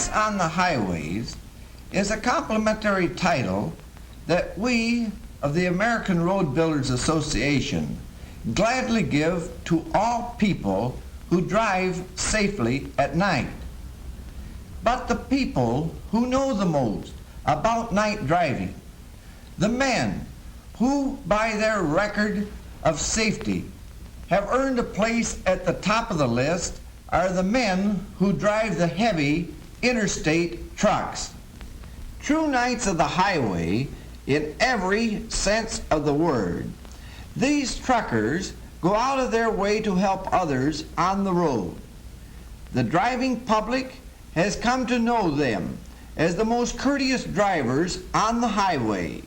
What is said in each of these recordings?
Lights on the Highways is a complimentary title that we of the American Road Builders Association gladly give to all people who drive safely at night. But the people who know the most about night driving, the men who by their record of safety have earned a place at the top of the list, are the men who drive the heavy interstate trucks. True knights of the highway in every sense of the word. These truckers go out of their way to help others on the road. The driving public has come to know them as the most courteous drivers on the highway.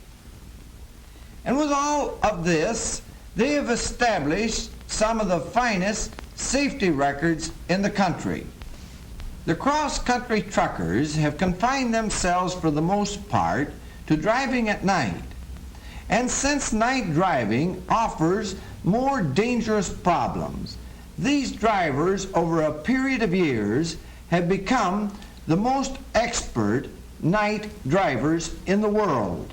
And with all of this, they have established some of the finest safety records in the country. The cross-country truckers have confined themselves for the most part to driving at night. And since night driving offers more dangerous problems, these drivers over a period of years have become the most expert night drivers in the world.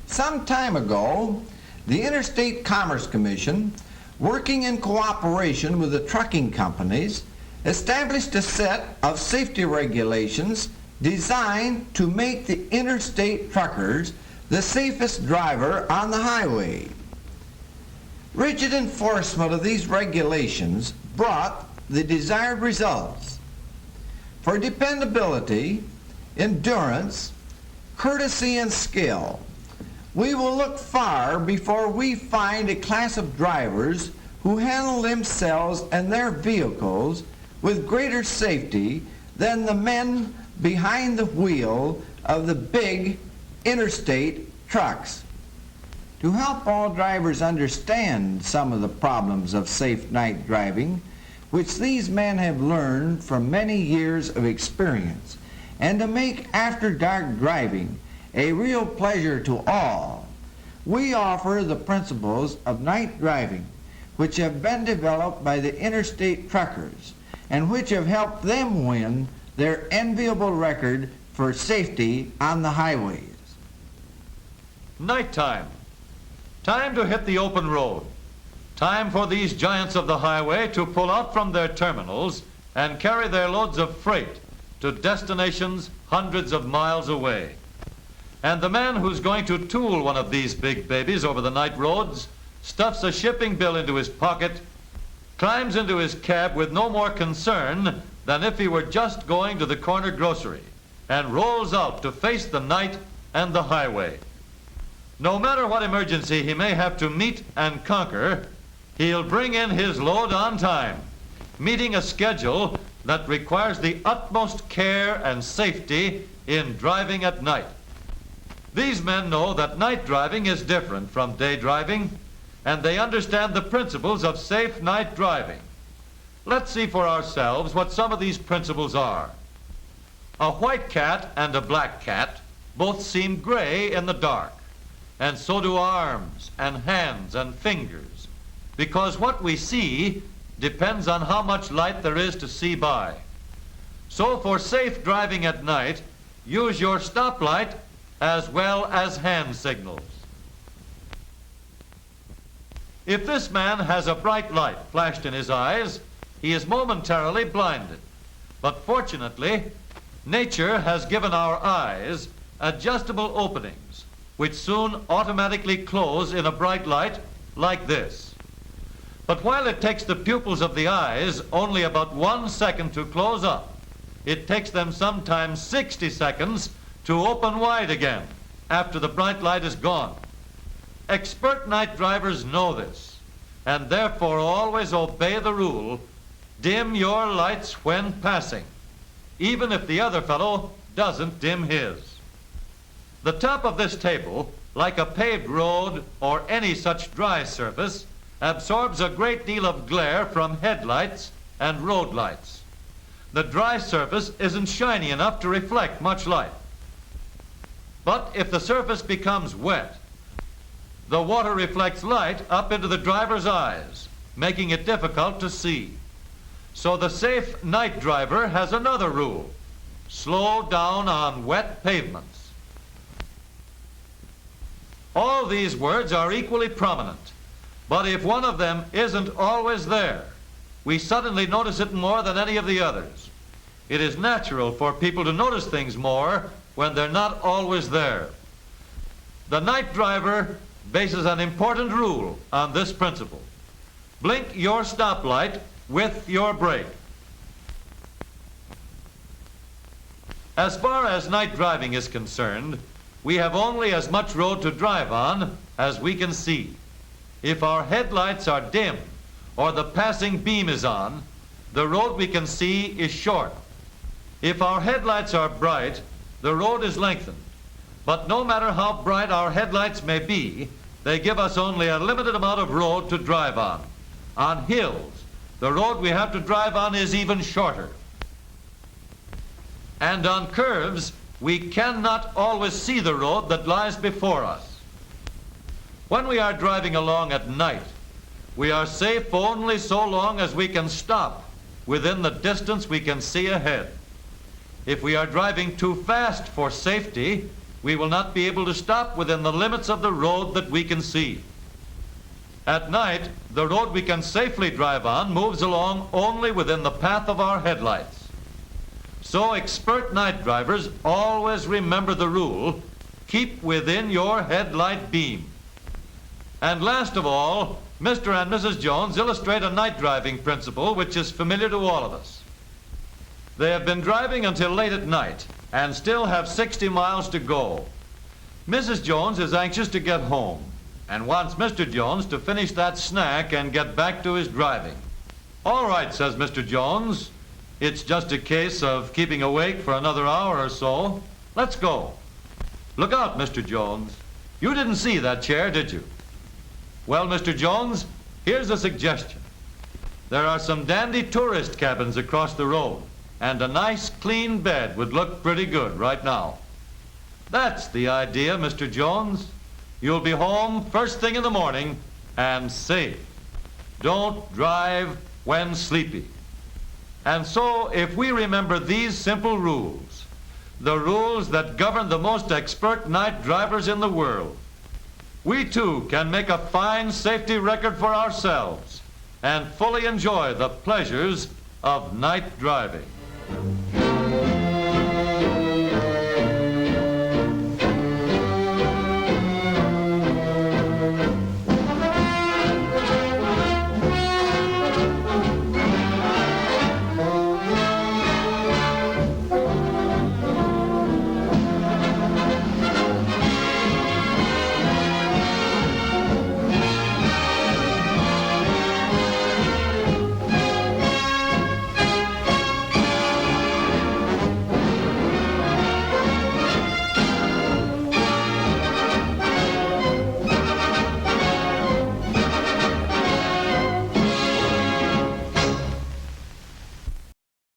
Some time ago, the Interstate Commerce Commission, working in cooperation with the trucking companies, established a set of safety regulations designed to make the interstate truckers the safest driver on the highway. Rigid enforcement of these regulations brought the desired results. For dependability, endurance, courtesy, and skill, we will look far before we find a class of drivers who handle themselves and their vehicles with greater safety than the men behind the wheel of the big interstate trucks. To help all drivers understand some of the problems of safe night driving, which these men have learned from many years of experience, and to make after-dark driving a real pleasure to all, we offer the principles of night driving, which have been developed by the interstate truckers and which have helped them win their enviable record for safety on the highways. Nighttime. Time to hit the open road. Time for these giants of the highway to pull out from their terminals and carry their loads of freight to destinations hundreds of miles away. And the man who's going to tool one of these big babies over the night roads stuffs a shipping bill into his pocket, climbs into his cab with no more concern than if he were just going to the corner grocery, and rolls out to face the night and the highway. No matter what emergency he may have to meet and conquer, he'll bring in his load on time, meeting a schedule that requires the utmost care and safety in driving at night. These men know that night driving is different from day driving, and they understand the principles of safe night driving. Let's see for ourselves what some of these principles are. A white cat and a black cat both seem gray in the dark, and so do arms and hands and fingers, because what we see depends on how much light there is to see by. So for safe driving at night, use your stoplight as well as hand signals. If this man has a bright light flashed in his eyes, he is momentarily blinded. But fortunately, nature has given our eyes adjustable openings, which soon automatically close in a bright light like this. But while it takes the pupils of the eyes only about 1 second to close up, it takes them sometimes 60 seconds to open wide again after the bright light is gone. Expert night drivers know this, and therefore always obey the rule, dim your lights when passing, even if the other fellow doesn't dim his. The top of this table, like a paved road or any such dry surface, absorbs a great deal of glare from headlights and road lights. The dry surface isn't shiny enough to reflect much light. But if the surface becomes wet, the water reflects light up into the driver's eyes, making it difficult to see. So the safe night driver has another rule. Slow down on wet pavements. All these words are equally prominent, but if one of them isn't always there, we suddenly notice it more than any of the others. It is natural for people to notice things more when they're not always there. The night driver bases an important rule on this principle. Blink your stoplight with your brake. As far as night driving is concerned, we have only as much road to drive on as we can see. If our headlights are dim or the passing beam is on, the road we can see is short. If our headlights are bright, the road is lengthened. But no matter how bright our headlights may be, they give us only a limited amount of road to drive on. On hills, the road we have to drive on is even shorter. And on curves, we cannot always see the road that lies before us. When we are driving along at night, we are safe only so long as we can stop within the distance we can see ahead. If we are driving too fast for safety, we will not be able to stop within the limits of the road that we can see. At night, the road we can safely drive on moves along only within the path of our headlights. So expert night drivers always remember the rule, keep within your headlight beam. And last of all, Mr. and Mrs. Jones illustrate a night driving principle which is familiar to all of us. They have been driving until late at night and still have 60 miles to go. Mrs. Jones is anxious to get home and wants Mr. Jones to finish that snack and get back to his driving. All right, says Mr. Jones. It's just a case of keeping awake for another hour or so. Let's go. Look out, Mr. Jones. You didn't see that chair, did you? Well, Mr. Jones, here's a suggestion. There are some dandy tourist cabins across the road, and a nice clean bed would look pretty good right now. That's the idea, Mr. Jones. You'll be home first thing in the morning and safe. Don't drive when sleepy. And so, if we remember these simple rules, the rules that govern the most expert night drivers in the world, we too can make a fine safety record for ourselves and fully enjoy the pleasures of night driving.